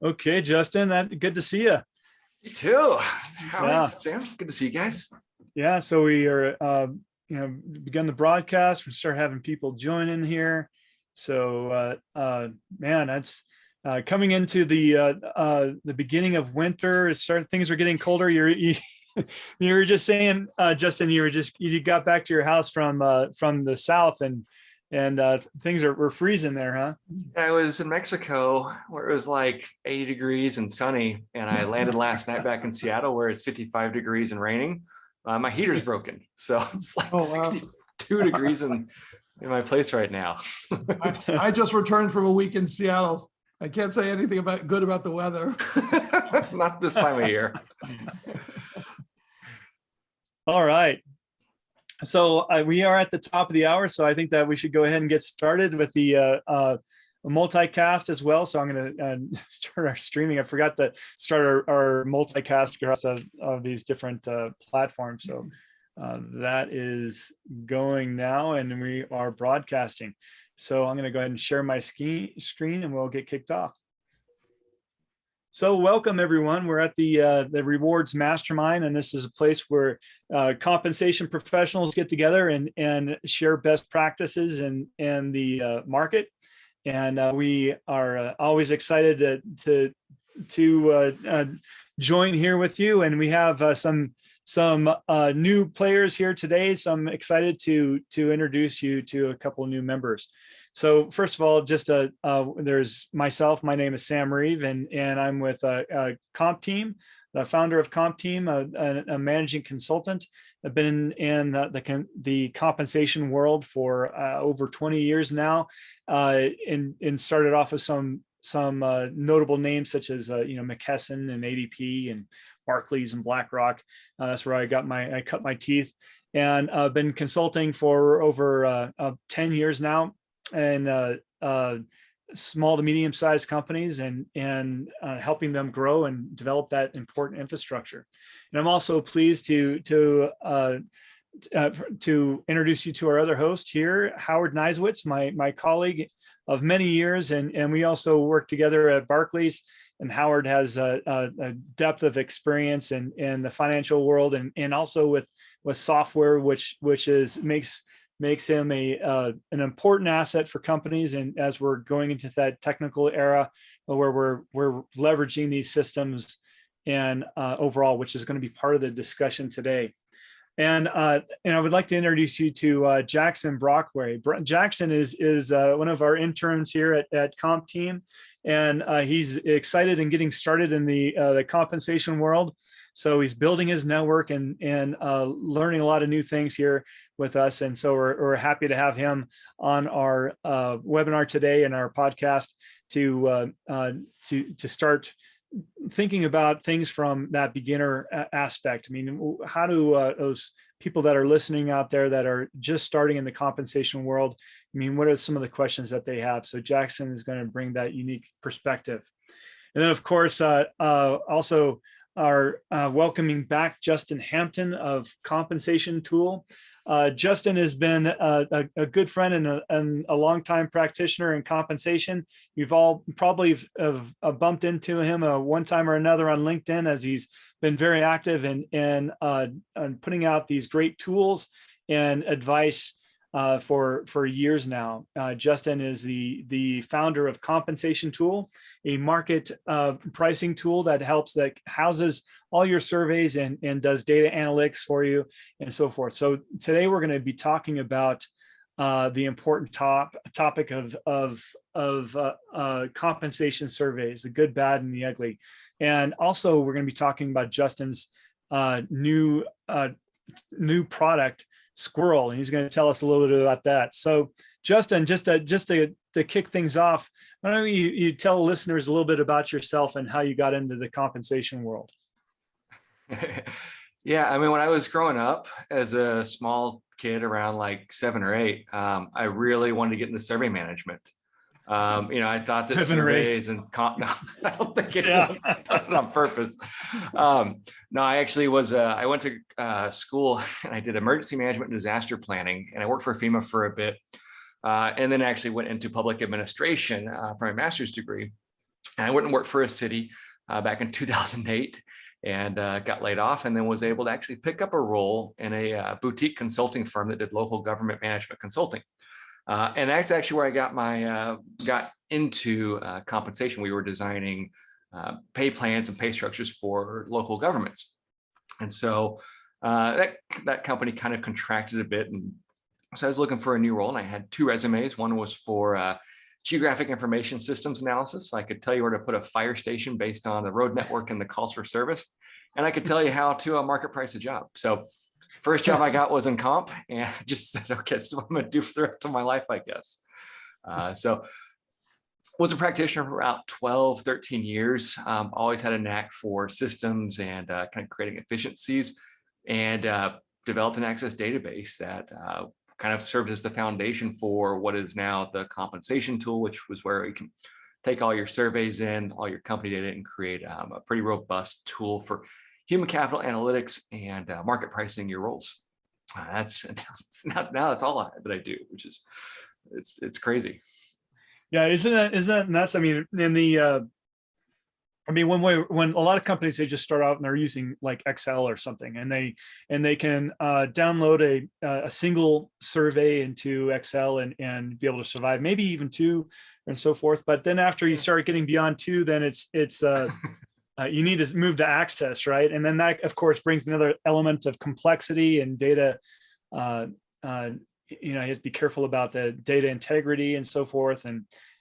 Okay, Justin, good to see you. You too. How are you, Yeah, Sam? Good to see you guys. yeah. So we are, begun the broadcast. We start having people join in here. So, man, that's coming into the beginning of winter. Things are getting colder. You were just saying, Justin, you got back to your house from the south, and things were freezing there, huh? I was in Mexico where it was like 80 degrees and sunny, and I landed last night back in Seattle where it's 55 degrees and raining. My heater's broken, so it's like Oh, wow. 62 degrees in my place right now. I just returned from a week in Seattle. I can't say anything good about the weather. Not this time of year. All right. So we are at the top of the hour, so I think that we should go ahead and get started with the multicast as well. So I'm going to start our streaming. I forgot to start our multicast across of these different platforms. So that is going now, and we are broadcasting. So I'm going to go ahead and share my screen, and we'll get kicked off. So welcome everyone. We're at the Rewards Mastermind, and this is a place where compensation professionals get together and share best practices in the market. And we are always excited to join here with you. And we have some new players here today. So I'm excited to introduce you to a couple of new members. So first of all, there's myself. My name is Sam Reeve, and I'm with Comp Team, the founder of Comp Team, a managing consultant. I've been in the compensation world for over 20 years now, and started off with some notable names such as McKesson and ADP and Barclays and BlackRock. That's where I cut my teeth, and I've been consulting for over 10 years now. And small to medium-sized companies and helping them grow and develop that important infrastructure. And I'm also pleased to introduce you to our other host here, Howard Neiswitz, my colleague of many years, and we also work together at Barclays. And Howard has a depth of experience in the financial world and also with software, which makes him an important asset for companies. And as we're going into that technical era where we're leveraging these systems and overall, which is going to be part of the discussion today. And I would like to introduce you to Jackson Brockway. Jackson is one of our interns here at Comp Team, and he's excited and getting started in the compensation world. So he's building his network and learning a lot of new things here with us. And so we're happy to have him on our webinar today and our podcast to start thinking about things from that beginner aspect. I mean, how do those people that are listening out there that are just starting in the compensation world, I mean, what are some of the questions that they have? So Jackson is going to bring that unique perspective. And then, of course, also are welcoming back Justin Hampton of Compensation Tool. Justin has been a good friend and a longtime practitioner in compensation. You've all probably have bumped into him one time or another on LinkedIn, as he's been very active in putting out these great tools and advice for years now. Justin is the founder of Compensation Tool, a market pricing tool that houses all your surveys and does data analytics for you and so forth. So today we're going to be talking about the important topic of compensation surveys, the good, bad, and the ugly. And also we're going to be talking about Justin's new product, Squirrel, and he's going to tell us a little bit about that. So Justin, just to kick things off, why don't you tell listeners a little bit about yourself and how you got into the compensation world? Yeah, I mean, when I was growing up as a small kid around like 7 or 8, I really wanted to get into survey management. I thought that surveys and no, I don't think it was done on purpose. No, I actually was. I went to school and I did emergency management and disaster planning, and I worked for FEMA for a bit, and then actually went into public administration for my master's degree. And I went and worked for a city back in 2008 and got laid off, and then was able to actually pick up a role in a boutique consulting firm that did local government management consulting. And that's actually where I got into compensation. We were designing pay plans and pay structures for local governments. And so that company kind of contracted a bit. And so I was looking for a new role, and I had 2 resumes. One was for geographic information systems analysis. So I could tell you where to put a fire station based on the road network and the calls for service. And I could tell you how to market price a job. So first job I got was in comp, and I just said, okay, this is what I'm going to do for the rest of my life, I guess. So was a practitioner for about 12, 13 years. Always had a knack for systems and kind of creating efficiencies, and developed an Access database that kind of served as the foundation for what is now the compensation tool, which was where you can take all your surveys in, all your company data, and create a pretty robust tool for human capital analytics and market pricing your roles. That's now that's all that I do, which is it's crazy. Yeah, isn't that nuts? I mean, when a lot of companies, they just start out and they're using like Excel or something, and they can download a single survey into Excel and be able to survive, maybe even 2 and so forth. But then after you start getting beyond 2, then it's you need to move to Access, right? And then that, of course, brings another element of complexity and data. You have to be careful about the data integrity and so forth. So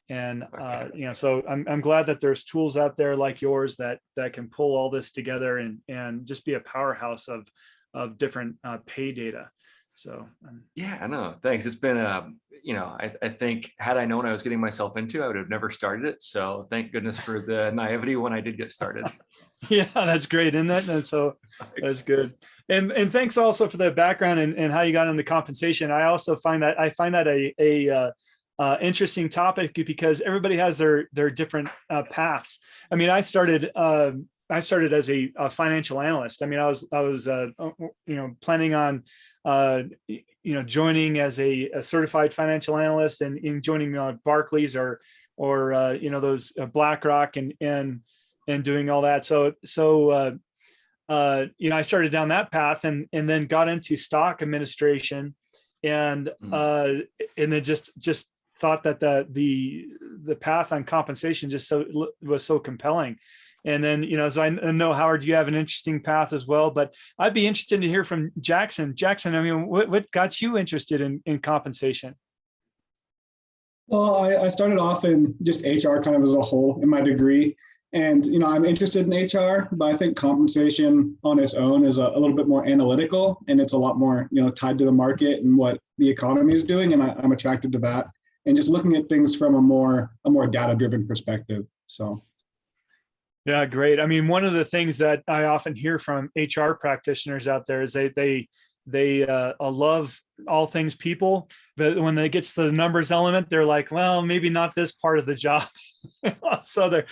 I'm glad that there's tools out there like yours that can pull all this together and just be a powerhouse of different pay data. So yeah, I know. Thanks. It's been I think had I known I was getting myself into, I would have never started it. So thank goodness for the naivety when I did get started. Yeah, that's great, isn't it? And so that's good. And thanks also for the background and how you got into compensation. I also find that a interesting topic because everybody has their different paths. I mean, I started as a financial analyst. I mean, I was planning on joining as a certified financial analyst and in joining Barclays or those BlackRock and doing all that. So I started down that path and then got into stock administration and then just thought that the path on compensation was so compelling. And then, so I know, Howard, you have an interesting path as well, but I'd be interested to hear from Jackson. Jackson, I mean, what got you interested in compensation? Well, I started off in just HR kind of as a whole in my degree. And, I'm interested in HR, but I think compensation on its own is a little bit more analytical, and it's a lot more, tied to the market and what the economy is doing. And I'm attracted to that. And just looking at things from a more data-driven perspective. So. Yeah, great. I mean, one of the things that I often hear from HR practitioners out there is they love all things people, but when it gets to the numbers element, they're like, well, maybe not this part of the job. So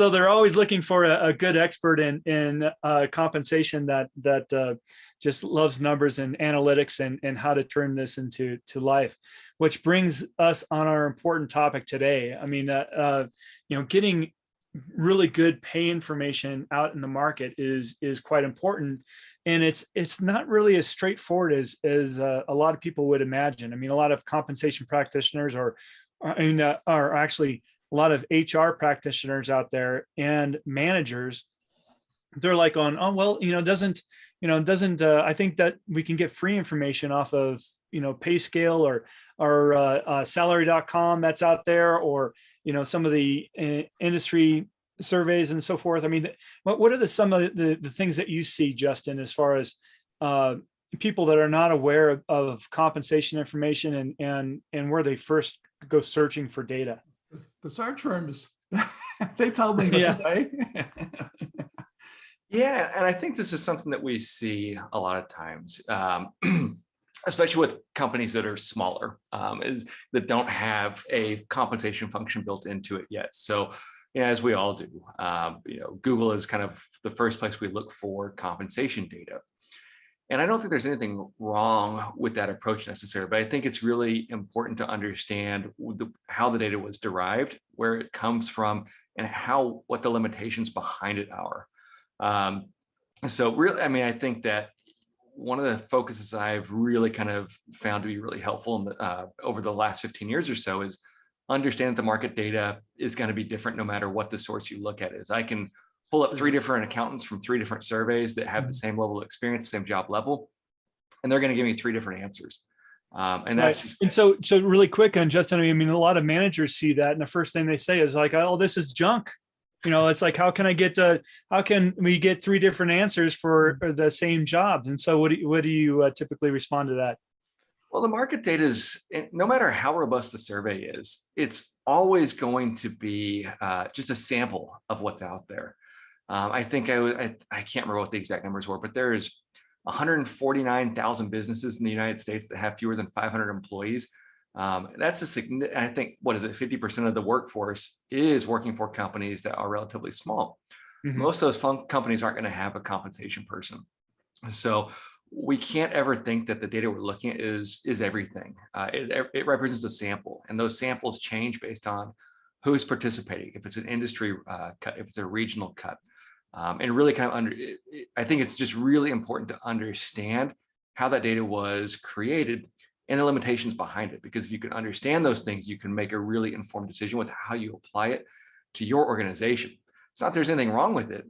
they're always looking for a good expert in compensation that just loves numbers and analytics and how to turn this into life, which brings us on our important topic today. I mean, getting really good pay information out in the market is quite important, and it's not really as straightforward as a lot of people would imagine. I mean, a lot of compensation practitioners are actually a lot of HR practitioners out there and managers. They're like doesn't I think that we can get free information off of PayScale or salary.com that's out there, or some of the industry surveys and so forth. I mean, what are some of the things that you see, Justin, as far as people that are not aware of compensation information and where they first go searching for data? The search firms, they tell me what to say. Yeah, and I think this is something that we see a lot of times. Especially with companies that are smaller, is that don't have a compensation function built into it yet. So, as we all do, Google is kind of the first place we look for compensation data. And I don't think there's anything wrong with that approach necessarily, but I think it's really important to understand how the data was derived, where it comes from, and what the limitations behind it are. So really, I mean, I think that one of the focuses I've really kind of found to be really helpful over the last 15 years or so is understand that the market data is going to be different no matter what the source you look at is. I can pull up 3 different accountants from 3 different surveys that have the same level of experience, same job level, and they're going to give me 3 different answers. And that's right. just, And so really quick on Justin, I mean, a lot of managers see that, and the first thing they say is like, "Oh, this is junk." It's like, how can we get 3 different answers for the same job? And so what do you typically respond to that? well, the market data is, no matter how robust the survey is, it's always going to be just a sample of what's out there. I think I can't remember what the exact numbers were, but there's 149,000 businesses in the United States that have fewer than 500 employees. That's I think, what is it? 50% of the workforce is working for companies that are relatively small. Mm-hmm. Most of those companies aren't going to have a compensation person. So we can't ever think that the data we're looking at is everything. It represents a sample, and those samples change based on who's participating, if it's an industry cut, if it's a regional cut. And really kind of I think it's just really important to understand how that data was created and the limitations behind it. Because if you can understand those things, you can make a really informed decision with how you apply it to your organization. It's not there's anything wrong with it.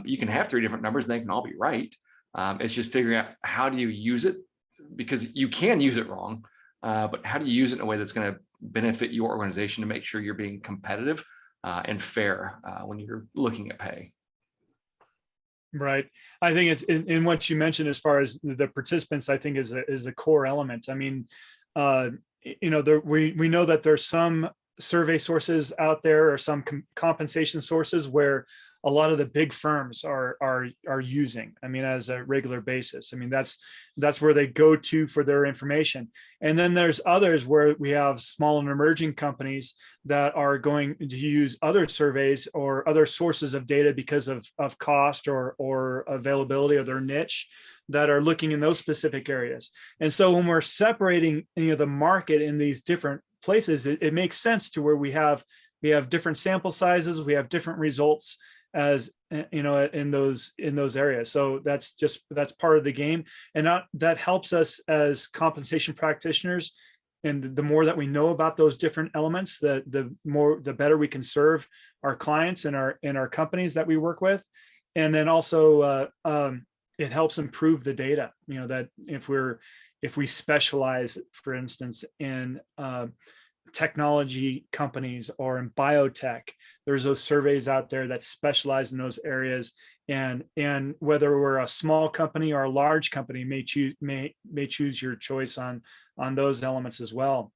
You can have 3 different numbers and they can all be right. It's just figuring out how do you use it, because you can use it wrong, but how do you use it in a way that's going to benefit your organization to make sure you're being competitive and fair when you're looking at pay. Right. I think it's in what you mentioned as far as the participants, I think is a core element. I mean, we know that there's some survey sources out there or some compensation sources where a lot of the big firms are using, I mean, as a regular basis. I mean, that's where they go to for their information. And then there's others where we have small and emerging companies that are going to use other surveys or other sources of data because of cost or availability of their niche, that are looking in those specific areas. And so when we're separating, the market in these different places, it makes sense to where we have different sample sizes, we have different results as in those areas. So that's part of the game, and that helps us as compensation practitioners. And the more that we know about those different elements, the better we can serve our clients and our companies that we work with. And then also it helps improve the data, that if we specialize, for instance, in technology companies or in biotech, there's those surveys out there that specialize in those areas, and whether we're a small company or a large company may choose your choice on those elements as well.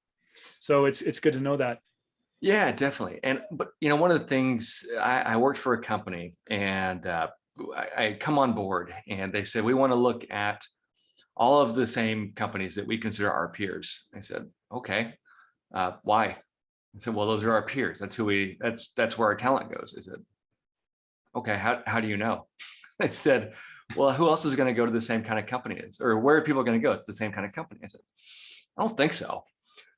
So it's good to know that. Yeah, definitely. But one of the things, I worked for a company, and I come on board, and they said, we want to look at all of the same companies that we consider our peers. I said, okay. Why? I said, well, those are our peers. That's that's where our talent goes. I said, okay, how do you know? I said, well, who else is going to go to the same kind of company? Or where are people going to go? It's the same kind of company. I said, I don't think so.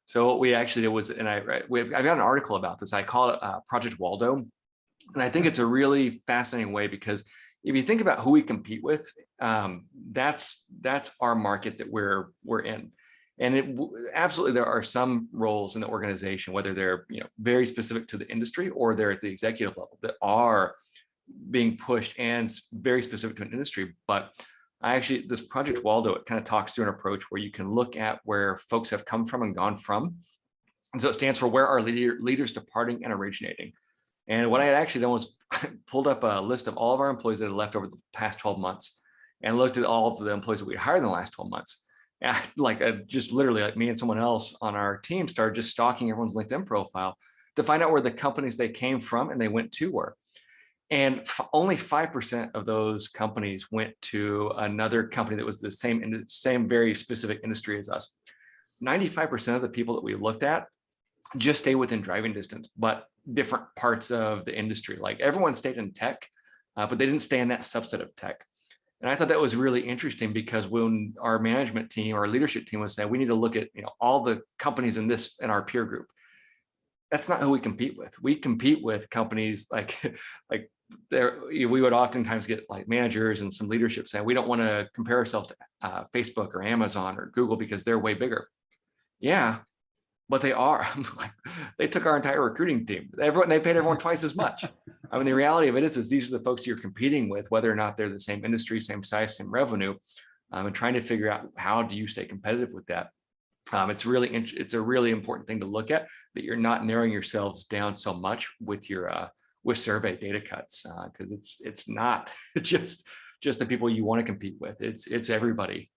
So what we actually did was, and I've got an article about this. I call it Project Waldo. And I think it's a really fascinating way, because if you think about who we compete with, that's our market that we're in. And absolutely, there are some roles in the organization, whether they're very specific to the industry or they're at the executive level, that are being pushed and very specific to an industry. But this Project Waldo, it kind of talks through an approach where you can look at where folks have come from and gone from. And so it stands for where are leaders departing and originating. And what I had actually done was pulled up a list of all of our employees that had left over the past 12 months and looked at all of the employees that we hired in the last 12 months. Just literally, like me and someone else on our team started just stalking everyone's LinkedIn profile to find out where the companies they came from and they went to were. And only 5% of those companies went to another company that was the same very specific industry as us. 95% of the people that we looked at just stay within driving distance, but different parts of the industry. Like everyone stayed in tech, but they didn't stay in that subset of tech. And I thought that was really interesting, because when our management team, our leadership team was saying, we need to look at all the companies in our peer group, that's not who we compete with. We compete with companies like we would oftentimes get like managers and some leadership saying, we don't want to compare ourselves to Facebook or Amazon or Google because they're way bigger. Yeah, but they are. They took our entire recruiting team. They paid everyone twice as much. I mean, the reality of it is these are the folks you're competing with, whether or not they're the same industry, same size, same revenue, and trying to figure out how do you stay competitive with that. It's a really important thing to look at, that you're not narrowing yourselves down so much with your with survey data cuts, because it's not just the people you want to compete with. It's everybody.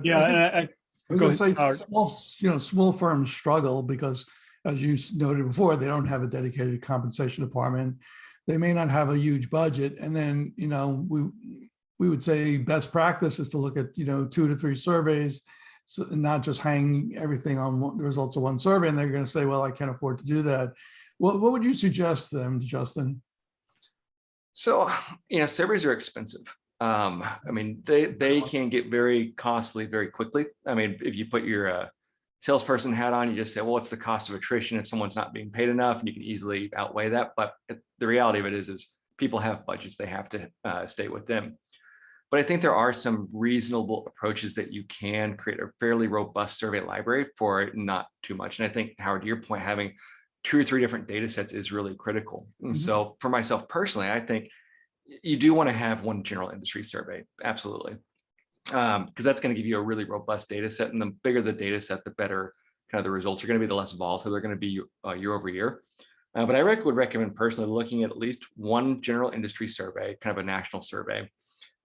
Yeah, I was going to say small firms struggle because, as you noted before, they don't have a dedicated compensation department. They may not have a huge budget, and then we would say best practice is to look at 2 to 3 surveys. So not just hang everything on the results of one survey, and they're going to say, well, I can't afford to do that. What would you suggest to them, Justin? So, surveys are expensive. I mean, they can get very costly very quickly. I mean, if you put your salesperson hat on, you just say, well, what's the cost of attrition if someone's not being paid enough? And you can easily outweigh that. But the reality of it is people have budgets, they have to stay with them. But I think there are some reasonable approaches that you can create a fairly robust survey library for not too much. And I think, Howard, to your point, having 2 or 3 different data sets is really critical. And so for myself personally, I think you do want to have one general industry survey. Absolutely. Because that's going to give you a really robust data set. And the bigger the data set, the better kind of the results are going to be, the less volatile they're going to be year over year. But I would recommend personally looking at least one general industry survey, kind of a national survey.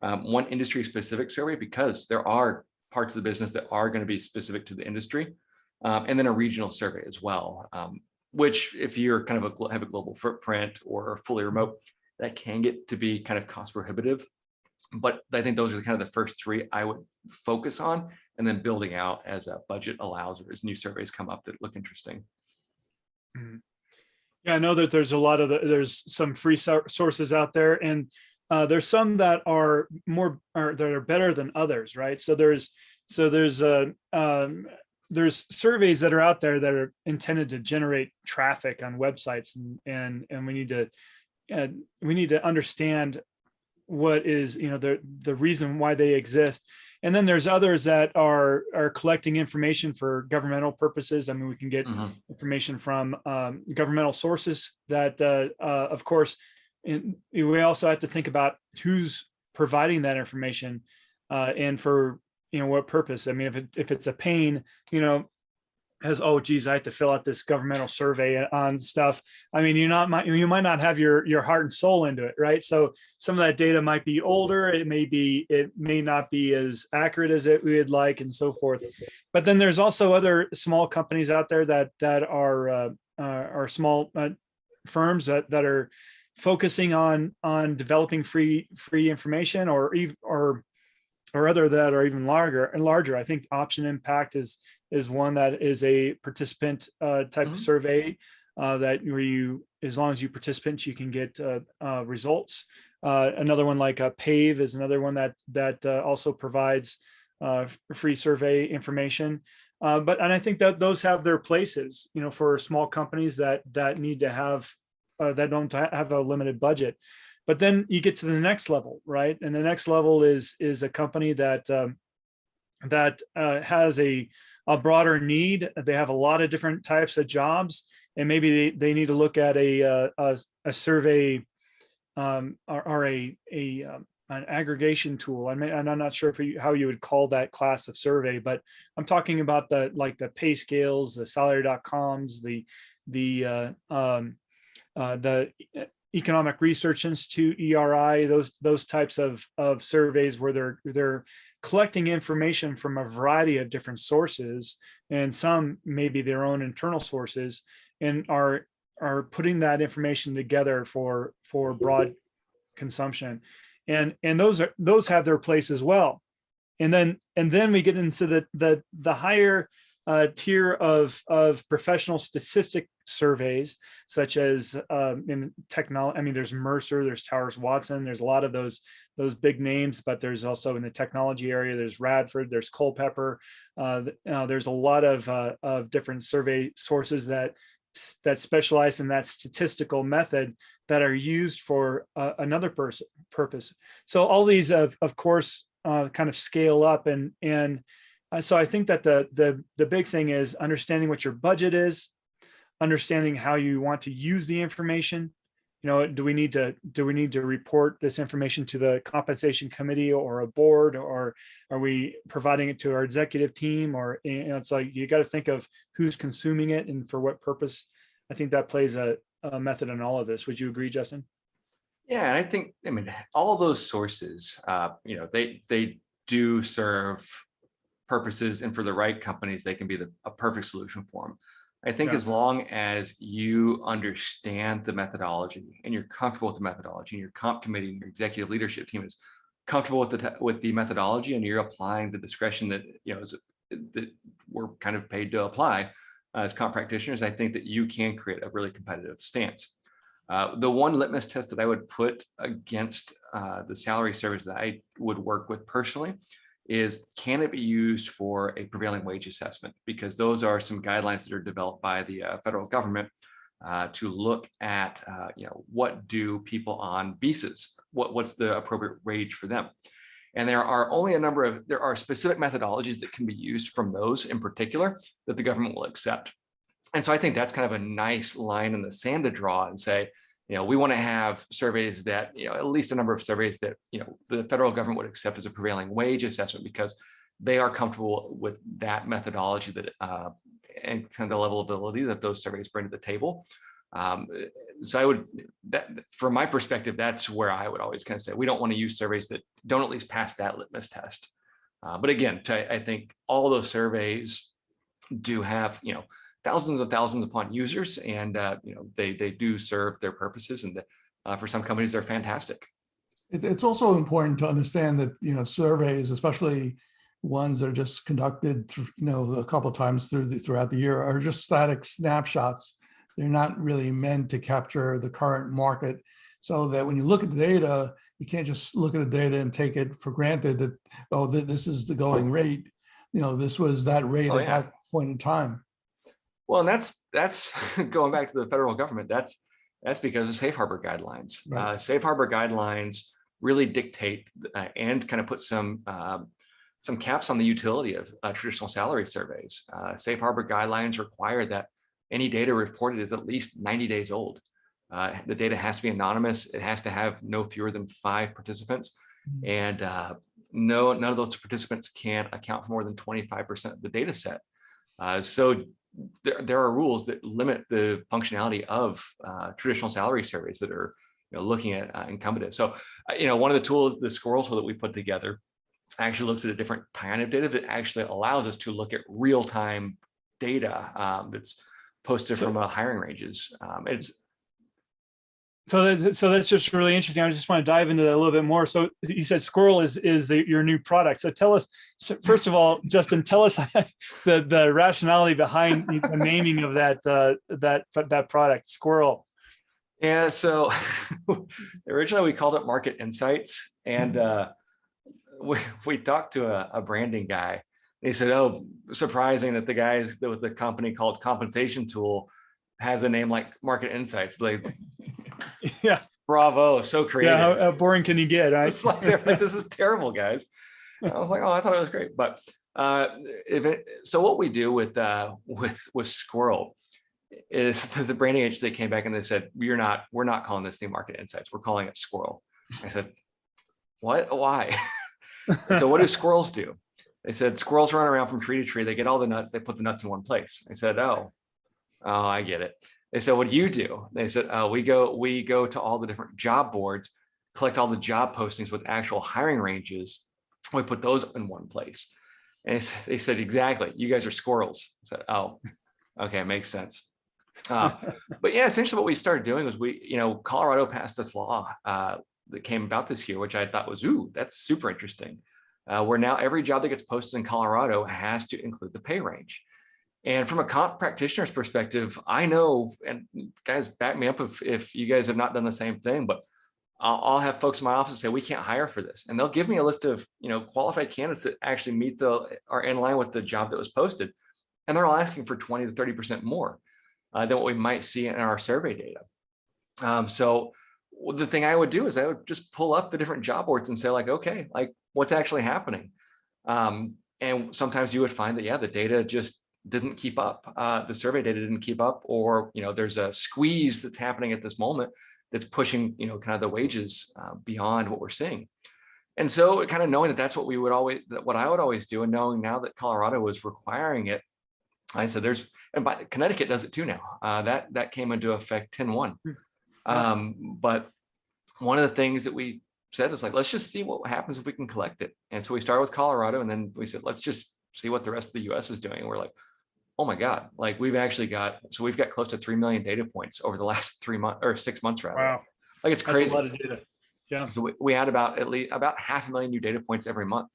One industry specific survey, because there are parts of the business that are going to be specific to the industry, and then a regional survey as well, which if you're kind of have a global footprint or fully remote, that can get to be kind of cost prohibitive. But I think those are kind of the first 3 I would focus on, and then building out as a budget allows or as new surveys come up that look interesting. Yeah, I know that there's some free sources out there, and there's some that are that are better than others, right? So there's surveys that are out there that are intended to generate traffic on websites, and we need to understand what is the reason why they exist. And then there's others that are collecting information for governmental purposes. I mean, we can get information from governmental sources that, of course, we also have to think about who's providing that information and for what purpose. I mean, if it's a pain, as, oh geez, I have to fill out this governmental survey on stuff. I mean, you might not have your heart and soul into it, right? So some of that data might be older. It may not be as accurate as we would like, and so forth. But then there's also other small companies out there that are small firms that are focusing on developing free information, or other that are even larger. I think Option Impact is one that is a participant type of survey that where as long as you participant, you can get results. Another one like PAVE is another one that also provides free survey information. And I think that those have their places, for small companies that need to have that don't have a limited budget. But then you get to the next level, right? And the next level is a company that has a broader need. They have a lot of different types of jobs, and maybe they need to look at a survey or an aggregation tool. I'm not sure how you would call that class of survey, but I'm talking about the pay scales, the salary.coms, the Economic Research Institute, ERI, those types of surveys where they're collecting information from a variety of different sources, and some maybe their own internal sources, and are putting that information together for broad consumption. And those have their place as well. And then we get into the higher tier of professional statistic surveys, such as in technology. I mean, there's Mercer, there's Towers Watson, there's a lot of those big names, but there's also in the technology area, there's Radford, there's Culpeper. There's a lot of different survey sources that that specialize in that statistical method that are used for another purpose. So all these, of course, kind of scale up, and so I think that the big thing is understanding what your budget is, understanding how you want to use the information. You know, do we need to report this information to the compensation committee or a board, or are we providing it to our executive team? Or, you know, it's like, you got to think of who's consuming it and for what purpose. I think that plays a method in all of this. Would you agree, Justin? Yeah, and I mean, all those sources, you know, they do serve purposes, and for the right companies, they can be a perfect solution for them. I think as long as you understand the methodology and you're comfortable with the methodology, and your comp committee and your executive leadership team is comfortable with the methodology, and you're applying the discretion that, you know, that we're kind of paid to apply as comp practitioners, I think that you can create a really competitive stance. The one litmus test that I would put against the salary surveys that I would work with personally is, can it be used for a prevailing wage assessment? Because those are some guidelines that are developed by the federal government to look at, you know, what do people on visas, what's the appropriate wage for them? And there are only there are specific methodologies that can be used from those in particular that the government will accept. And so I think that's kind of a nice line in the sand to draw and say, you know, we want to have surveys that, you know, at least a number of surveys that, you know, the federal government would accept as a prevailing wage assessment, because they are comfortable with that methodology that and kind of the level of ability that those surveys bring to the table. So I would, from my perspective, that's where I would always kind of say, we don't want to use surveys that don't at least pass that litmus test. But again, I think all those surveys do have, you know, thousands of thousands upon users, and you know, they do serve their purposes, and for some companies they're fantastic. It's also important to understand that, you know, surveys, especially ones that are just conducted, you know, a couple of times throughout the year, are just static snapshots. They're not really meant to capture the current market, so that when you look at the data, you can't just look at the data and take it for granted that, oh, this is the going rate. You know, this was that rate at that point in time. Well, and that's going back to the federal government. That's because of safe harbor guidelines. Right. Safe harbor guidelines really dictate and kind of put some caps on the utility of traditional salary surveys. Safe harbor guidelines require that any data reported is at least 90 days old. The data has to be anonymous. It has to have no fewer than 5 participants, and none of those participants can account for more than 25% of the data set. So there are rules that limit the functionality of traditional salary surveys that are, you know, looking at incumbent. So, you know, one of the tools, the Squirrel tool that we put together, actually looks at a different kind of data that actually allows us to look at real-time data that's posted from hiring ranges. So that's just really interesting. I just want to dive into that a little bit more. So you said Squirrel is your new product. So tell us, first of all, Justin, tell us the rationality behind the naming of that product, Squirrel. Yeah, so originally we called it Market Insights, and we talked to a branding guy. He said, "Oh, surprising that the guys with the company called Compensation Tool has a name like Market Insights." Like, yeah, bravo, so creative. Yeah, how boring can you get? Right? It's like, they're like, this is terrible, guys. I was like, oh, I thought it was great. But so what we do with Squirrel is the branding agency came back and they said, we're not calling this thing Market Insights. We're calling it Squirrel. I said, what? Why? So what do squirrels do? They said squirrels run around from tree to tree. They get all the nuts. They put the nuts in one place. I said, oh, I get it. They said, what do you do? They said, we go to all the different job boards, collect all the job postings with actual hiring ranges. We put those in one place. And they said, exactly. You guys are squirrels. I said, oh, okay, makes sense. But yeah, essentially what we started doing was Colorado passed this law that came about this year, which I thought was, ooh, that's super interesting. Where now every job that gets posted in Colorado has to include the pay range. And from a comp practitioner's perspective, I know, and guys, back me up if you guys have not done the same thing, but I'll have folks in my office say, we can't hire for this. And they'll give me a list of, qualified candidates that actually are in line with the job that was posted. And they're all asking for 20 to 30% more. than what we might see in our survey data. So the thing I would do is I would just pull up the different job boards and say like, okay, like what's actually happening? And sometimes you would find that, yeah, the data just didn't keep up. The survey data didn't keep up, or, there's a squeeze that's happening at this moment that's pushing, kind of the wages beyond what we're seeing. And so kind of knowing that that's what what I would always do, and knowing now that Colorado was requiring it, I said Connecticut does it too now. That came into effect 10/1. But one of the things that we said is like, let's just see what happens if we can collect it. And so we started with Colorado, and then we said, let's just see what the rest of the US is doing. And we're like, oh my God, like we've got close to 3 million data points over the last 3 months or 6 months rather. Wow. Like it's crazy. That's a lot of data. Yeah. So we had about 500,000 new data points every month.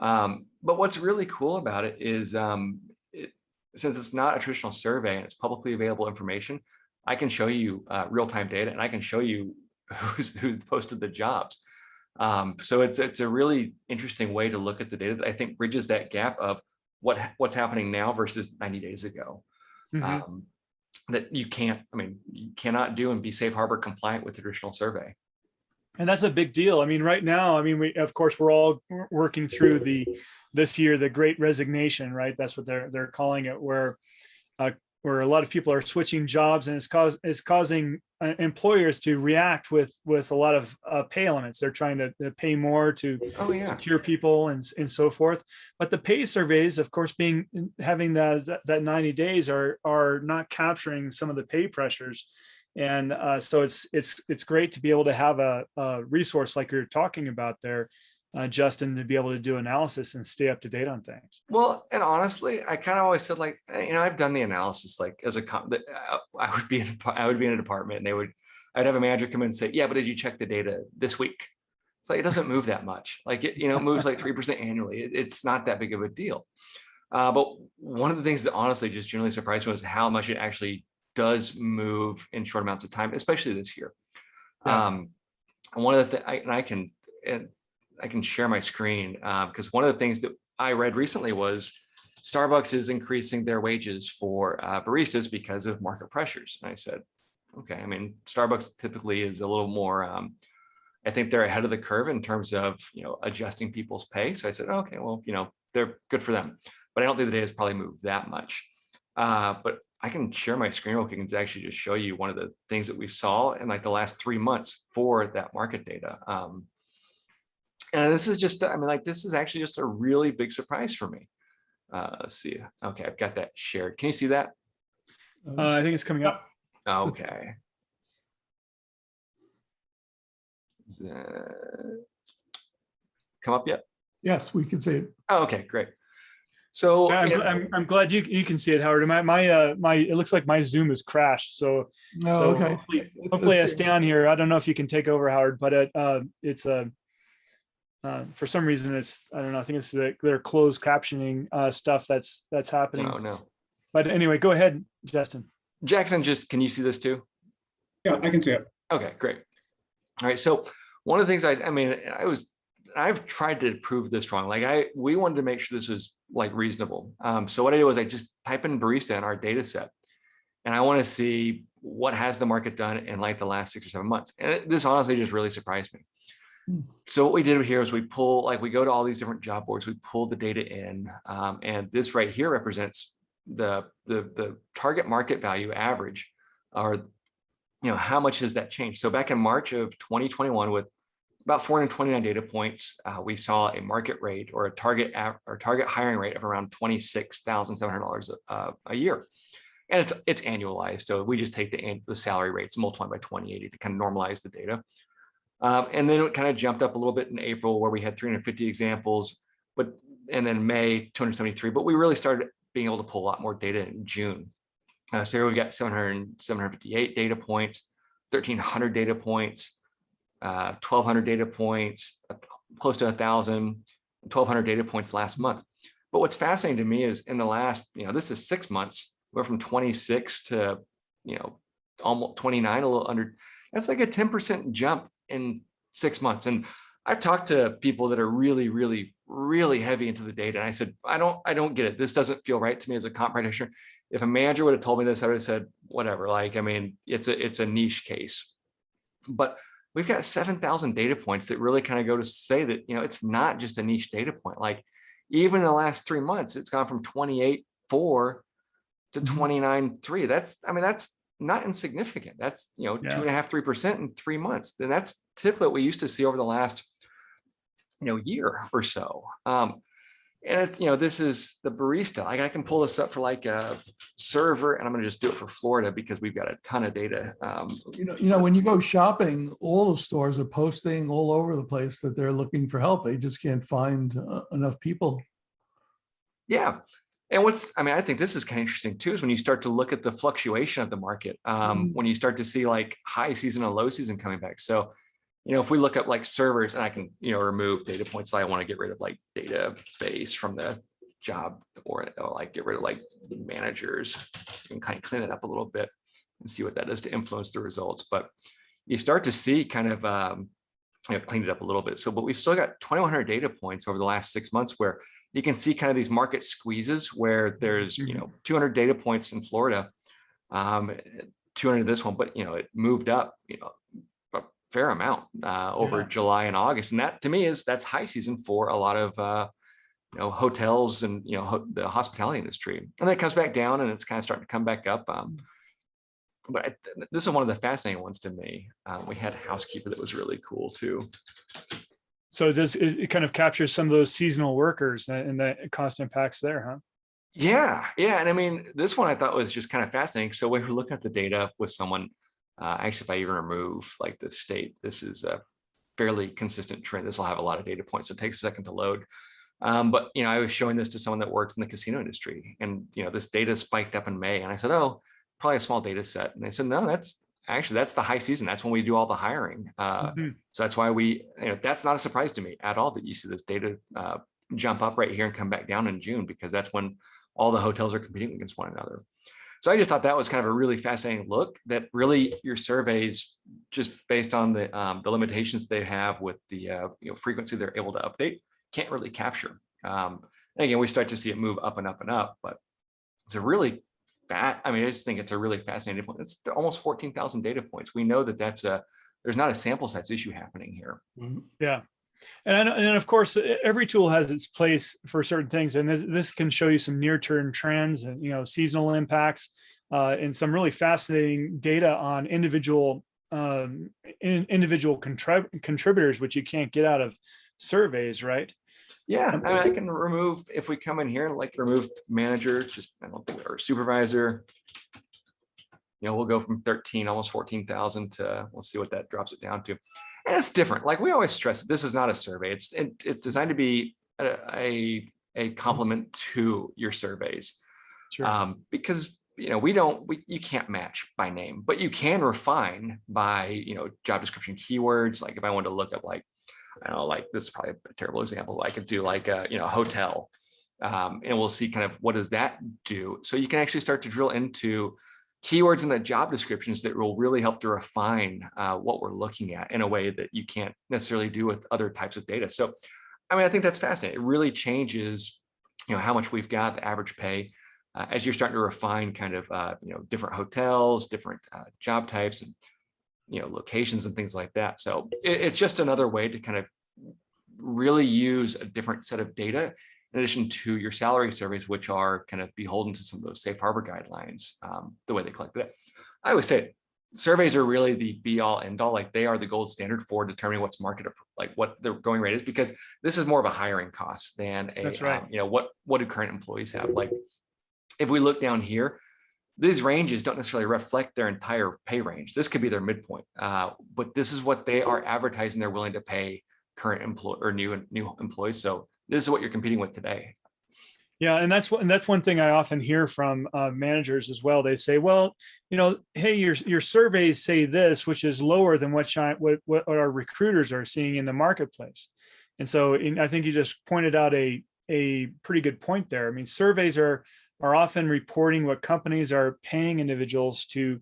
But what's really cool about it is since it's not a traditional survey and it's publicly available information, I can show you real-time data, and I can show you who posted the jobs. So it's a really interesting way to look at the data that I think bridges that gap of what's happening now versus 90 days ago. That you cannot do and be safe harbor compliant with the traditional survey. And that's a big deal. I mean, right now, we're all working through this year, the Great Resignation, right? That's what they're calling it, where a lot of people are switching jobs, and it's causing employers to react with a lot of pay elements. They're trying to pay more to secure people and so forth. But the pay surveys, of course, having that 90 days are not capturing some of the pay pressures. And so it's great to be able to have a resource like you're talking about there, Justin, to be able to do analysis and stay up to date on things. Well, and honestly, I kind of always said like, I've done the analysis, like as I would be in a department, and I'd have a manager come in and say, yeah, but did you check the data this week? It's like, it doesn't move that much. Like it moves like 3% annually. It's not that big of a deal. But one of the things that honestly just generally surprised me was how much it actually does move in short amounts of time, especially this year. Yeah. One of the things I can share my screen because one of the things that I read recently was Starbucks is increasing their wages for baristas because of market pressures. And I said, okay, Starbucks typically is a little more, I think they're ahead of the curve in terms of, adjusting people's pay. So I said, okay, well, they're good for them, but I don't think the data has probably moved that much. But I can share my screen real quick and actually just show you one of the things that we saw in like the last 3 months for that market data. And this is just, this is actually just a really big surprise for me. Let's see. Okay, I've got that shared. Can you see that? I think it's coming up. Okay. Come up yet? Yes, we can see it. Oh, okay, great. So I'm glad you can see it, Howard. My it looks like my Zoom has crashed. So okay. Hopefully I stay on here. I don't know if you can take over, Howard, but it's for some reason I don't know. I think it's their closed captioning stuff that's happening. Oh no. But anyway, go ahead, Justin. Jackson, can you see this too? Yeah, I can see it. Okay, great. All right. So one of the things I've tried to prove this wrong. We wanted to make sure this was like reasonable. So what I did was I just type in barista in our data set, and I want to see what has the market done in like the last 6 or 7 months. And this honestly just really surprised me. So what we did here is we go to all these different job boards, we pull the data in, and this right here represents the target market value average, or how much has that changed? So back in March of 2021, with about 429 data points, we saw a market rate or a target hiring rate of around $26,700 a year. And it's annualized. So we just take the salary rates, multiplied by 2080 to kind of normalize the data. And then it kind of jumped up a little bit in April, where we had 350 examples, and then May 273, but we really started being able to pull a lot more data in June. So here we've got 758 data points, 1,300 data points, 1,200 data points, close to 1,000, 1,200 data points last month. But what's fascinating to me is in the last, this is 6 months, we're from 26 to, almost 29, a little under. That's like a 10% jump in 6 months. And I've talked to people that are really, really really heavy into the data. And I said, I don't get it. This doesn't feel right to me as a comp practitioner. If a manager would have told me this, I would have said, whatever. Like, I mean, it's a niche case, but we've got 7,000 data points that really kind of go to say that, it's not just a niche data point. Like, even in the last 3 months, it's gone from 28.4 to 29.3. That's not insignificant. That's, 2.5%, 3% in 3 months. Then that's typically what we used to see over the last, year or so. And it's, this is the barista. Like, I can pull this up for like a server, and I'm going to just do it for Florida because we've got a ton of data. When you go shopping, all the stores are posting all over the place that they're looking for help. They just can't find enough people. Yeah. And I think this is kind of interesting too, is when you start to look at the fluctuation of the market, when you start to see like high season and low season coming back. So, if we look up like servers, and I can, remove data points, so I want to get rid of like database from the job, or like get rid of like managers, and kind of clean it up a little bit and see what that does to influence the results. But you start to see kind of, cleaned it up a little bit. So, but we've still got 2,100 data points over the last 6 months where you can see kind of these market squeezes where there's, 200 data points in Florida, 200 this one, but, it moved up, a fair amount over July and August. And that to me that's high season for a lot of, hotels and, the hospitality industry. And then it comes back down and it's kind of starting to come back up. But this is one of the fascinating ones to me. We had a housekeeper that was really cool too. So it kind of captures some of those seasonal workers and the cost impacts there, huh? Yeah. And I mean, this one I thought was just kind of fascinating. So when we're looking at the data with someone, actually, if I even remove like the state, this is a fairly consistent trend. This will have a lot of data points, so it takes a second to load. But I was showing this to someone that works in the casino industry, and this data spiked up in May, and I said, "Oh, probably a small data set." And they said, "No, that's the high season. That's when we do all the hiring." So that's why that's not a surprise to me at all that you see this data jump up right here and come back down in June, because that's when all the hotels are competing against one another. So I just thought that was kind of a really fascinating look, that really your surveys, just based on the limitations they have with the frequency they're able to update, can't really capture. And again, we start to see it move up and up and up, but it's a really I just think it's a really fascinating point. It's almost 14,000 data points. We know that there's not a sample size issue happening here. Yeah. And of course, every tool has its place for certain things. And this can show you some near-term trends and, seasonal impacts and some really fascinating data on individual contributors, which you can't get out of surveys, right? Yeah, I can remove, if we come in here and like remove manager, I don't think, or supervisor, we'll go from 13, almost 14,000 to, we'll see what that drops it down to. And it's different. Like we always stress, this is not a survey. It's designed to be a complement to your surveys. Sure. Because you can't match by name, but you can refine by job description keywords. Like if I wanted to look up like, I don't know, like this is probably a terrible example. I could do like a hotel, and we'll see kind of what does that do. So you can actually start to drill into keywords in the job descriptions that will really help to refine what we're looking at in a way that you can't necessarily do with other types of data. So, I think that's fascinating. It really changes, how much we've got, the average pay, as you're starting to refine kind of, different hotels, different job types, and locations and things like that. So it's just another way to kind of really use a different set of data in addition to your salary surveys, which are kind of beholden to some of those safe harbor guidelines, the way they collect it. I always say surveys are really the be all end all. Like they are the gold standard for determining what's market, like what the going rate is, because this is more of a hiring cost than a, That's right. What do current employees have? Like if we look down here, these ranges don't necessarily reflect their entire pay range. This could be their midpoint, but this is what they are advertising they're willing to pay current employee or new employees. So this is what you're competing with today. Yeah, and that's one thing I often hear from managers as well. They say, well, hey, your surveys say this, which is lower than what our recruiters are seeing in the marketplace. And so I think you just pointed out a pretty good point there. Surveys are often reporting what companies are paying individuals to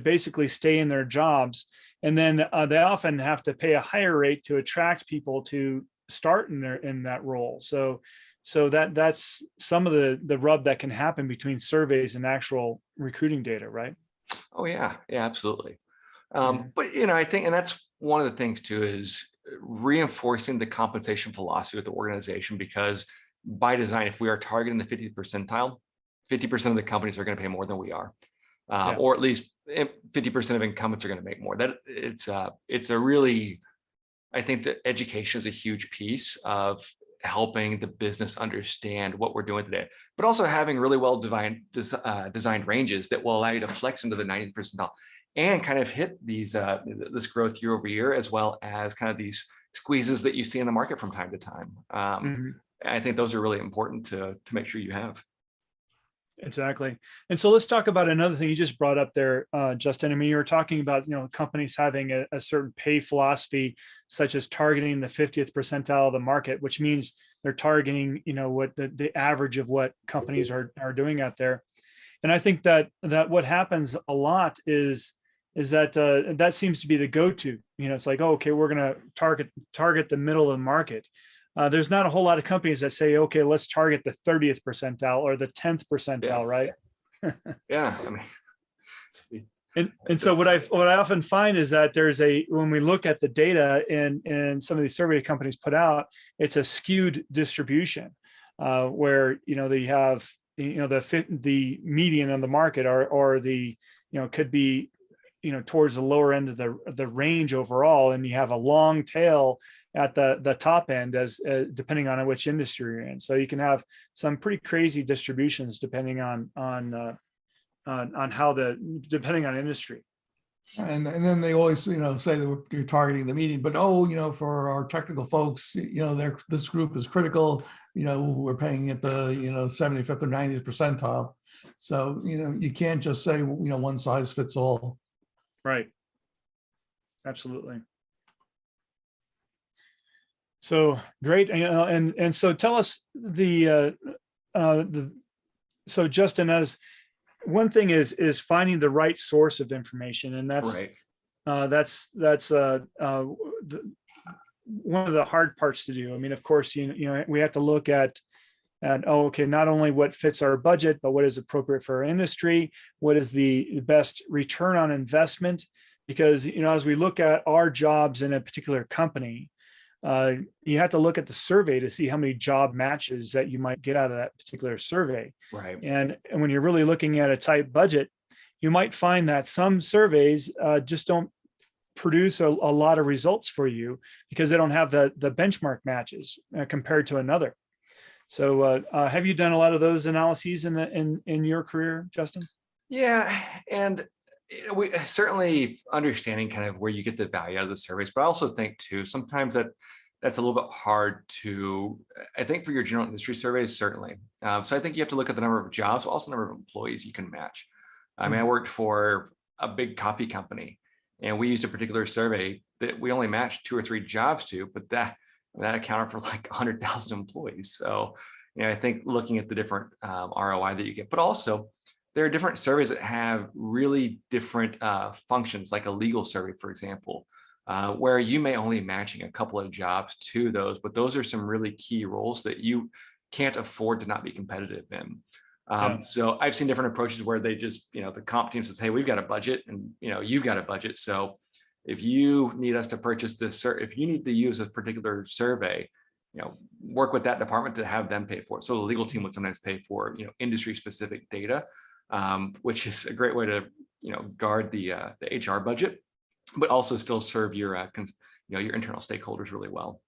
basically stay in their jobs. And then they often have to pay a higher rate to attract people to start in that role. So that's some of the rub that can happen between surveys and actual recruiting data, right? Oh yeah, absolutely. Mhm. But I think, and that's one of the things too, is reinforcing the compensation philosophy of the organization, because by design, if we are targeting the 50th percentile, 50% of the companies are going to pay more than we are. Yeah. Or at least 50% of incumbents are going to make more. That it's a really, I think that education is a huge piece of helping the business understand what we're doing today, but also having really well designed ranges that will allow you to flex into the 90th percentile and kind of hit these this growth year over year, as well as kind of these squeezes that you see in the market from time to time. Mhm. I think those are really important to make sure you have. Exactly. And so let's talk about another thing you just brought up there, Justin. I mean, you were talking about, companies having a certain pay philosophy, such as targeting the 50th percentile of the market, which means they're targeting, what the average of what companies are doing out there. And I think that what happens a lot is that that seems to be the go-to. It's like, oh, okay, we're going to target the middle of the market. There's not a whole lot of companies that say, okay, let's target the 30th percentile or the 10th percentile, right? Yeah. I mean, and so what I often find is that when we look at the data and some of these survey companies put out, it's a skewed distribution, where they have the median of the market or the could be towards the lower end of the range overall, and you have a long tail at the top end, as depending on which industry you're in. So you can have some pretty crazy distributions depending on depending on industry. And then they always, say that you're targeting the median, but for our technical folks, this group is critical. We're paying at the 75th or 90th percentile. So you can't just say one size fits all. Right. Absolutely. So great, and so tell us so Justin, as one thing is finding the right source of information, and that's right. That's one of the hard parts to do. I mean, of course, we have to look at okay, not only what fits our budget, but what is appropriate for our industry, what is the best return on investment, because as we look at our jobs in a particular company, you have to look at the survey to see how many job matches that you might get out of that particular survey. Right. And when you're really looking at a tight budget, you might find that some surveys just don't produce a lot of results for you because they don't have the benchmark matches compared to another. So have you done a lot of those analyses in your career, Justin? Yeah. And we certainly understanding kind of where you get the value out of the surveys, but I also think too, sometimes that's a little bit hard to, I think for your general industry surveys, certainly. So I think you have to look at the number of jobs, but also the number of employees you can match. I mean, I worked for a big coffee company and we used a particular survey that we only matched 2 or 3 jobs to, but that accounted for like 100,000 employees. So, I think looking at the different ROI that you get, but also there are different surveys that have really different functions, like a legal survey, for example, where you may only be matching a couple of jobs to those, but those are some really key roles that you can't afford to not be competitive in. So I've seen different approaches where they just, the comp team says, hey, we've got a budget and, you've got a budget. So if you need us to purchase this, if you need to use a particular survey, work with that department to have them pay for it. So the legal team would sometimes pay for, industry specific data, which is a great way to, guard the HR budget, but also still serve your, your internal stakeholders really well.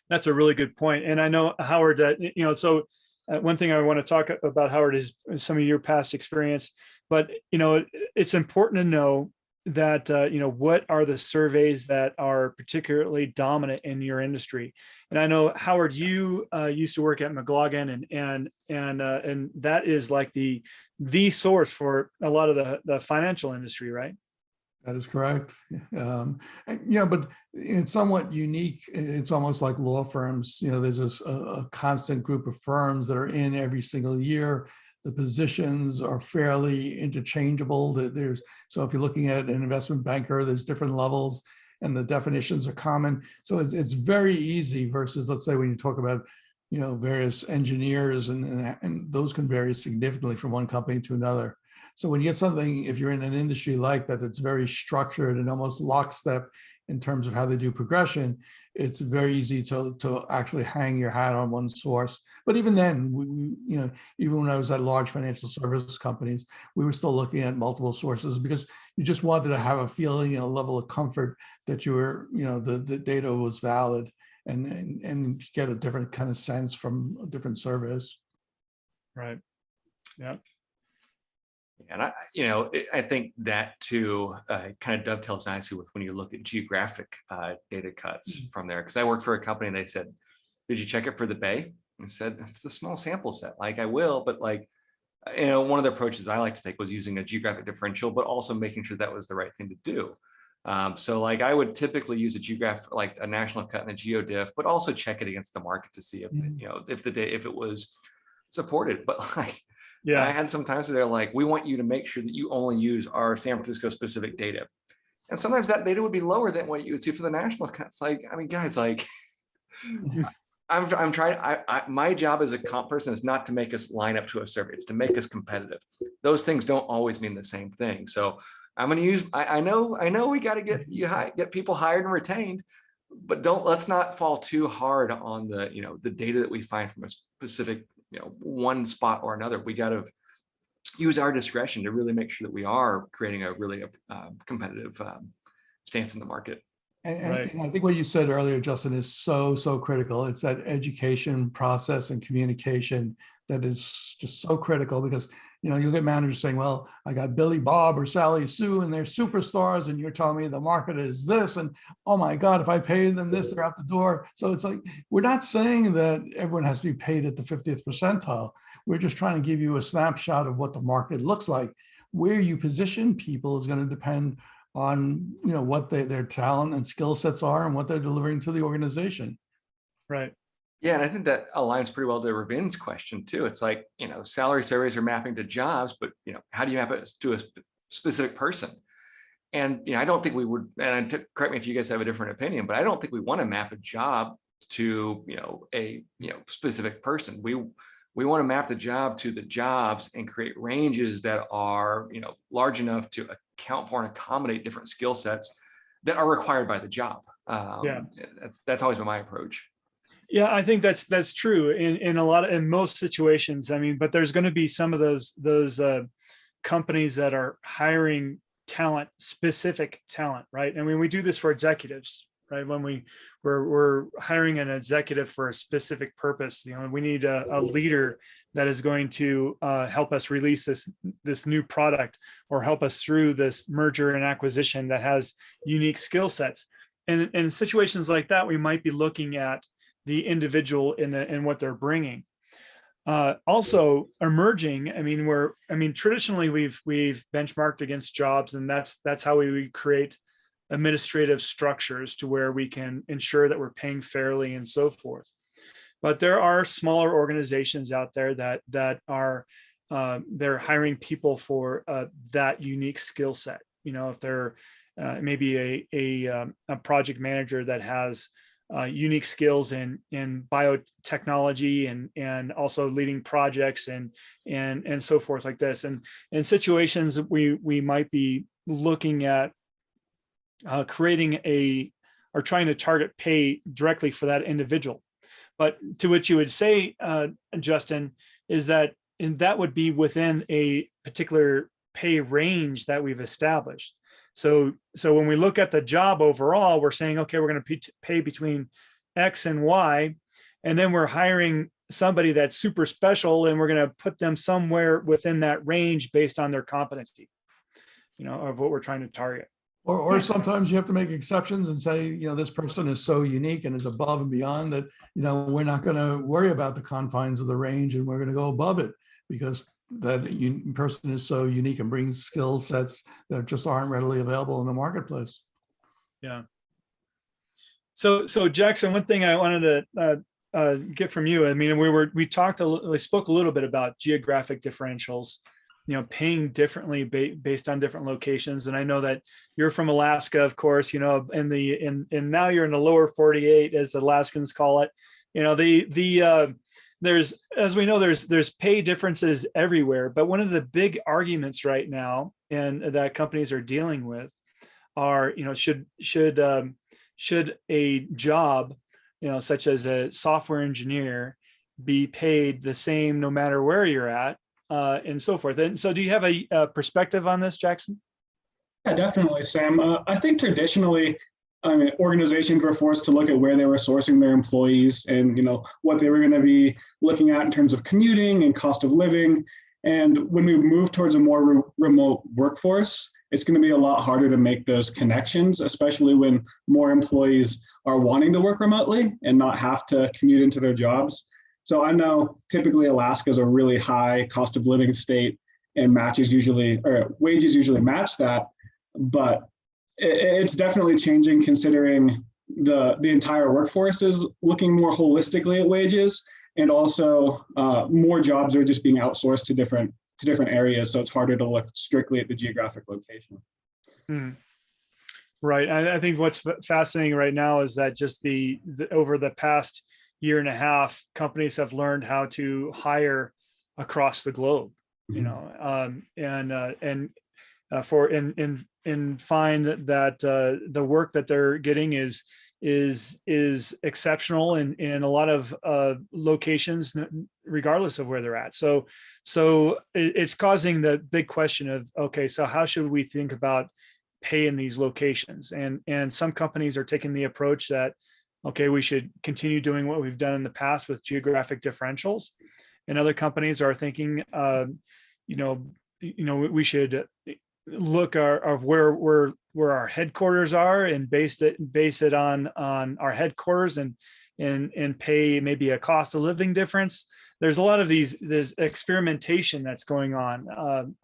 That's a really good point. And I know, Howard, that, so one thing I want to talk about, Howard, is some of your past experience, but, it's important to know that, what are the surveys that are particularly dominant in your industry. And I know, Howard, you used to work at McLaughlin and that is like the source for a lot of the financial industry, right? That is correct. But it's somewhat unique. It's almost like law firms. There's a constant group of firms that are in every single year. The positions are fairly interchangeable. So if you're looking at an investment banker, there's different levels. and the definitions are common. So it's very easy versus, let's say, when you talk about, various engineers and those can vary significantly from one company to another. So when you get something, if you're in an industry like that, that's very structured and almost lockstep in terms of how they do progression, it's very easy to actually hang your hat on one source. But even then, even when I was at large financial service companies, we were still looking at multiple sources because you just wanted to have a feeling and a level of comfort that you were, the data was valid and get a different kind of sense from a different service. Right. Yeah. And I think that too kind of dovetails nicely with when you look at geographic data cuts from there. Because I worked for a company and they said, "Did you check it for the Bay?" I said, "It's a small sample set. Like I will, but like, one of the approaches I like to take was using a geographic differential, but also making sure that was the right thing to do." So like I would typically use a geographic, like a national cut and a geodiff, but also check it against the market to see if if it was supported. But like. Yeah, I had some times where they're like, "We want you to make sure that you only use our San Francisco specific data." And sometimes that data would be lower than what you would see for the national cuts. Like, I mean, guys, like I'm trying, my job as a comp person is not to make us line up to a survey. It's to make us competitive. Those things don't always mean the same thing. So I'm going to use, I know we got to get people hired and retained, but let's not fall too hard on the data that we find from a specific one spot or another. We got to use our discretion to really make sure that we are creating a really competitive stance in the market. And I think what you said earlier, Justin, is so critical. It's that education process and communication that is just so critical because, you'll get managers saying, "Well, I got Billy Bob or Sally Sue and they're superstars and you're telling me the market is this. And oh my God, if I pay them this, they're out the door." So it's like, we're not saying that everyone has to be paid at the 50th percentile. We're just trying to give you a snapshot of what the market looks like. Where you position people is going to depend on what their talent and skill sets are and what they're delivering to the organization. Right. Yeah, and I think that aligns pretty well to Ravin's question too. It's like, salary surveys are mapping to jobs, but how do you map it to a specific person? And I don't think we would, and correct me if you guys have a different opinion, but I don't think we want to map a job to a specific person. We want to map the job to the jobs and create ranges that are large enough to account for and accommodate different skill sets that are required by the job. That's always been my approach. Yeah, I think that's true in most situations. I mean, but there's going to be some of those companies that are hiring specific talent, right? I mean, we do this for executives, right? When we're hiring an executive for a specific purpose, we need a leader that is going to help us release this new product or help us through this merger and acquisition that has unique skill sets. And in situations like that, we might be looking at the individual in what they're bringing. Also emerging, traditionally we've benchmarked against jobs, and that's how we create administrative structures to where we can ensure that we're paying fairly and so forth. But there are smaller organizations out there that are they're hiring people for that unique skill set. If they're maybe a project manager that has unique skills in biotechnology and also leading projects and so forth like this. And in situations we might be looking at creating or trying to target pay directly for that individual. But to what you would say, Justin, is that would be within a particular pay range that we've established. So when we look at the job overall, we're saying, okay, we're going to pay between X and Y, and then we're hiring somebody that's super special, and we're going to put them somewhere within that range based on their competency, of what we're trying to target. Or sometimes you have to make exceptions and say, this person is so unique and is above and beyond that, we're not going to worry about the confines of the range and we're going to go above it because that person is so unique and brings skill sets that just aren't readily available in the marketplace. Yeah. So Jackson, one thing I wanted to get from you, we spoke a little bit about geographic differentials. paying differently based on different locations. And I know that you're from Alaska, of course, and now you're in the lower 48, as the Alaskans call it. There's, as we know, there's pay differences everywhere. But one of the big arguments right now, and that companies are dealing with, are, should a job, such as a software engineer, be paid the same no matter where you're at, and so forth. And so, do you have a perspective on this, Jackson? Yeah, definitely, Sam. I think traditionally, organizations were forced to look at where they were sourcing their employees and, what they were going to be looking at in terms of commuting and cost of living. And when we move towards a more remote workforce, it's going to be a lot harder to make those connections, especially when more employees are wanting to work remotely and not have to commute into their jobs. So I know typically Alaska is a really high cost of living state, and wages usually match that, but it's definitely changing, considering the entire workforce is looking more holistically at wages, and also more jobs are just being outsourced to different areas, so it's harder to look strictly at the geographic location. Right. I think what's fascinating right now is that just the over the past year and a half, companies have learned how to hire across the globe, and find that the work that they're getting is exceptional in a lot of locations, regardless of where they're at. So it's causing the big question of, okay, so how should we think about pay in these locations? And some companies are taking the approach that, okay, we should continue doing what we've done in the past with geographic differentials. And other companies are thinking, we should look of where our headquarters are and base it on our headquarters and pay maybe a cost of living difference. There's a lot of there's experimentation that's going on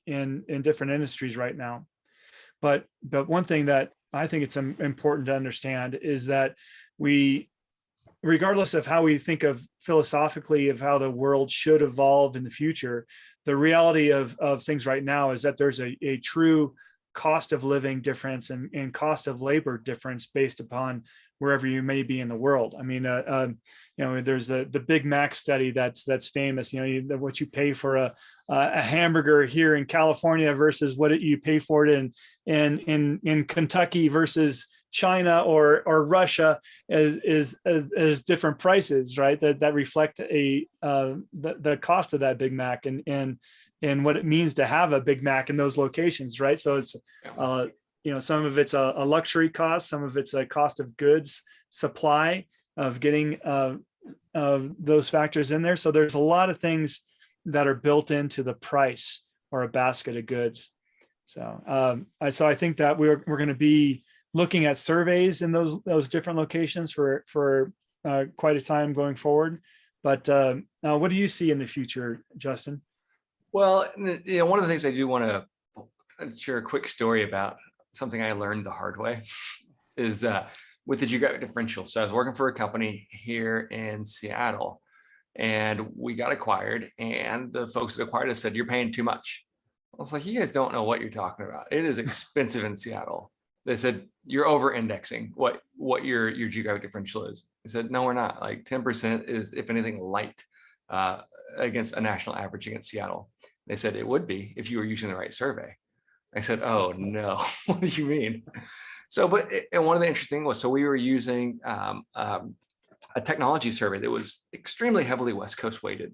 in different industries right now. But one thing that I think it's important to understand is that regardless of how we think of philosophically of how the world should evolve in the future, the reality of things right now is that there's a true cost of living difference and cost of labor difference based upon wherever you may be in the world. I mean, there's the Big Mac study that's famous. What you pay for a hamburger here in California versus what you pay for it in Kentucky versus China or Russia is different prices, right? That reflect the cost of that Big Mac and what it means to have a Big Mac in those locations, right? So it's some of it's a luxury cost, some of it's a cost of goods supply of getting those factors in there. So there's a lot of things that are built into the price or a basket of goods. So I think that we're going to be looking at surveys in those different locations for quite a time going forward. But what do you see in the future, Justin? Well, one of the things I do want to share a quick story about, something I learned the hard way, is with the geographic differential. So I was working for a company here in Seattle, and we got acquired, and the folks that acquired us said, "You're paying too much." I was like, "You guys don't know what you're talking about. It is expensive in Seattle." They said, "You're over indexing what your geographic differential is." I said, "No, we're not. Like 10% is, if anything, light against a national average against Seattle." They said it would be if you were using the right survey. I said, "Oh no, what do you mean?" So, and one of the interesting was, so we were using a technology survey that was extremely heavily West Coast weighted.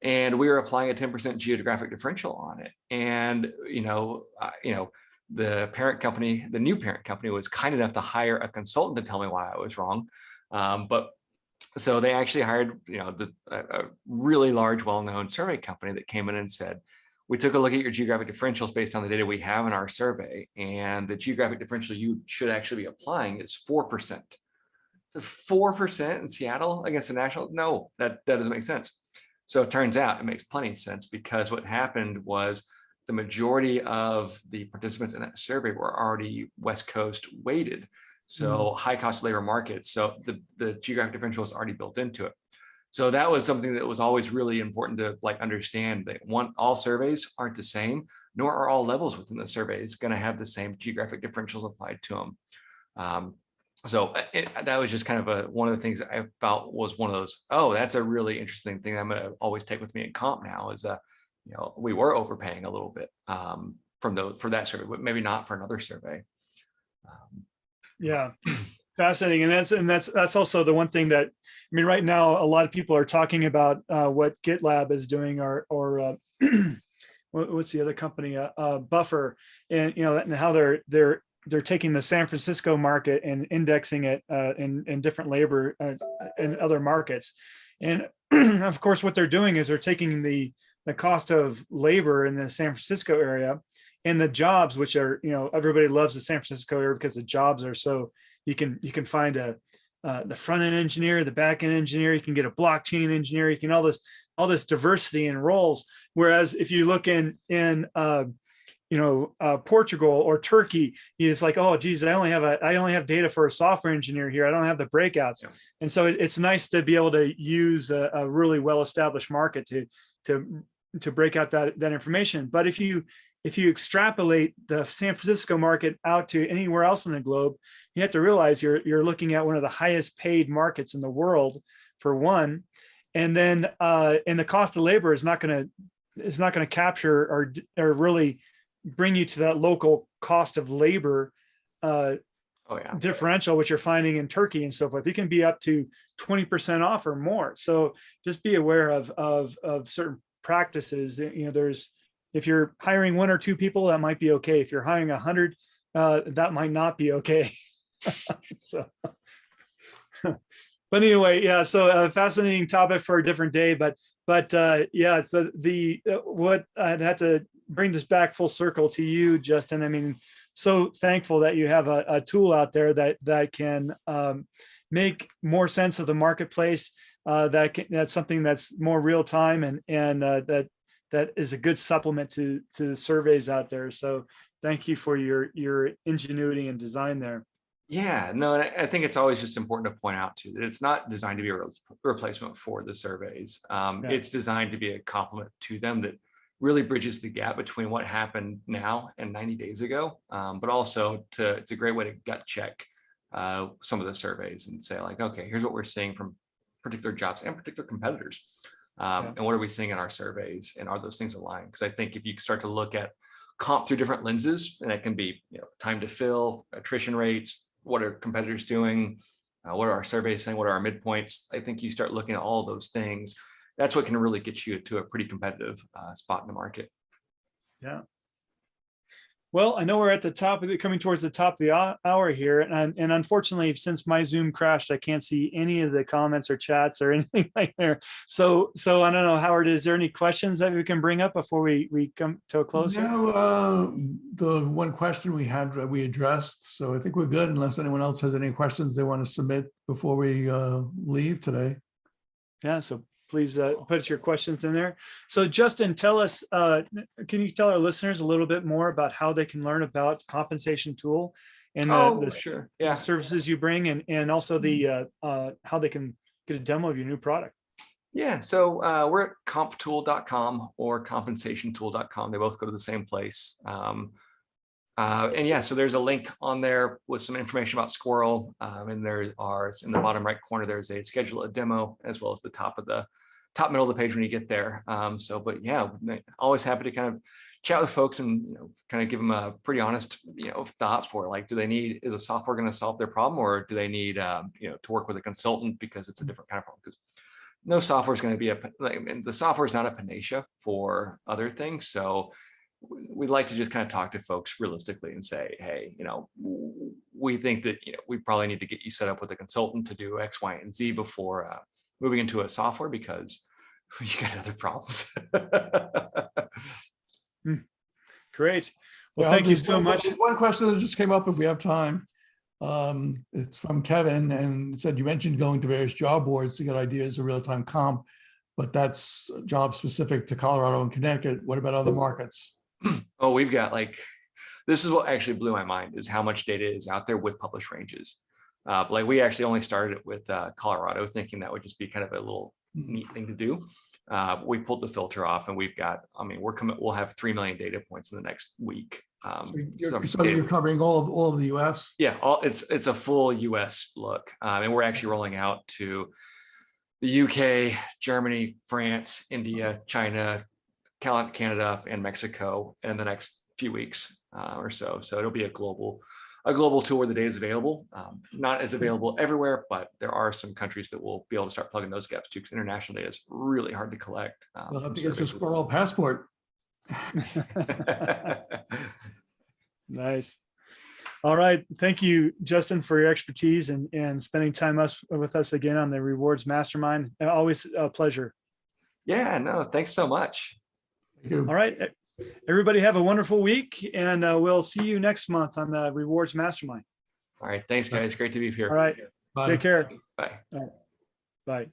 And we were applying a 10% geographic differential on it. And, the parent company, the new parent company, was kind enough to hire a consultant to tell me why I was wrong. But so they actually hired, a really large, well-known survey company that came in and said, "We took a look at your geographic differentials based on the data we have in our survey, and the geographic differential you should actually be applying is 4%. So 4% in Seattle against the national? No, that doesn't make sense. So it turns out it makes plenty of sense, because what happened was the majority of the participants in that survey were already West Coast weighted. So high cost labor markets. So the geographic differential was already built into it. So that was something that was always really important to like understand that all surveys aren't the same, nor are all levels within the surveys going to have the same geographic differentials applied to them. That was just kind of one of the things I felt was one of those, oh, that's a really interesting thing I'm going to always take with me in comp now is, we were overpaying a little bit for that survey, but maybe not for another survey. Yeah. Fascinating. And that's also the one thing that, I mean, right now, a lot of people are talking about what GitLab is doing or what's the other company, Buffer, and, and how they're taking the San Francisco market and indexing it in different labor in other markets. And of course, what they're doing is they're taking the cost of labor in the San Francisco area and the jobs, which are, everybody loves the San Francisco area because the jobs are so, you can find the front end engineer, the back end engineer, you can get a blockchain engineer, you can all this diversity in roles. Whereas if you look in Portugal or Turkey, it's like, oh geez, I only have data for a software engineer here. I don't have the breakouts. Yeah. And so it's nice to be able to use a really well-established market to break out that information. But if you extrapolate the San Francisco market out to anywhere else in the globe, you have to realize you're looking at one of the highest paid markets in the world, for one, and then and the cost of labor is not going to capture or really bring you to that local cost of labor differential, which you're finding in Turkey and so forth. You can be up to 20% off or more. So just be aware of certain practices. If you're hiring 1 or 2 people, that might be okay. If you're hiring 100, that might not be okay. So, but anyway, yeah. So a fascinating topic for a different day. But yeah, it's what I'd have to bring this back full circle to you, Justin. I mean, so thankful that you have a tool out there that can make more sense of the marketplace. That's something that's more real time and that is a good supplement to surveys out there. So thank you for your ingenuity and design there. Yeah, no, and I think it's always just important to point out too that it's not designed to be a replacement for the surveys. It's designed to be a complement to them that really bridges the gap between what happened now and 90 days ago, but also it's a great way to gut check some of the surveys and say like, okay, here's what we're seeing from particular jobs and particular competitors. And what are we seeing in our surveys, and are those things aligned? Because I think if you start to look at comp through different lenses, and that can be time to fill, attrition rates, what are competitors doing, what are our surveys saying, what are our midpoints, I think you start looking at all those things. That's what can really get you to a pretty competitive spot in the market. Yeah. Well, I know we're at the top of it, coming towards the top of the hour here. And unfortunately, since my Zoom crashed, I can't see any of the comments or chats or anything like there. So I don't know, Howard, is there any questions that we can bring up before we come to a close? No, the one question we had, we addressed. So I think we're good unless anyone else has any questions they want to submit before we leave today. Yeah, so please put your questions in there. So Justin, tell us, can you tell our listeners a little bit more about how they can learn about Compensation Tool and sure. Yeah. services you bring, and also the how they can get a demo of your new product? Yeah, so we're at comptool.com or compensationtool.com. They both go to the same place. And yeah, so there's a link on there with some information about Squirrel. And there are, in the bottom right corner, there's a schedule a demo, as well as the top middle of the page when you get there. But yeah, always happy to kind of chat with folks and kind of give them a pretty honest thought for like, is a software going to solve their problem, or do they need to work with a consultant because it's a different kind of problem? Because no software is going to be the software is not a panacea for other things. So we'd like to just kind of talk to folks realistically and say, hey, we think that we probably need to get you set up with a consultant to do X, Y, and Z before moving into a software, because you got other problems. Great. Well, thank you so much. One question that just came up, if we have time. It's from Kevin, and it said, you mentioned going to various job boards to get ideas of real-time comp, but that's job specific to Colorado and Connecticut. What about other markets? Oh, we've got this is what actually blew my mind, is how much data is out there with published ranges. We actually only started it with Colorado, thinking that would just be kind of a little neat thing to do. We pulled the filter off, and we've got, I mean, we'll have 3 million data points in the next week. So you're covering all of the US? Yeah, it's a full US look. And we're actually rolling out to the UK, Germany, France, India, China, Canada, and Mexico in the next few weeks or so. So it'll be a global tool where the data is available. Not as available everywhere, but there are some countries that will be able to start plugging those gaps too, because international data is really hard to collect. We'll have to get your squirrel passport. Nice. All right. Thank you, Justin, for your expertise and spending time with us again on the Rewards Mastermind. Always a pleasure. Yeah, no, thanks so much. Thank you. All right. Everybody have a wonderful week, and we'll see you next month on the Rewards Mastermind. All right. Thanks, guys. Great to be here. All right. Bye. Take care. Bye. Bye.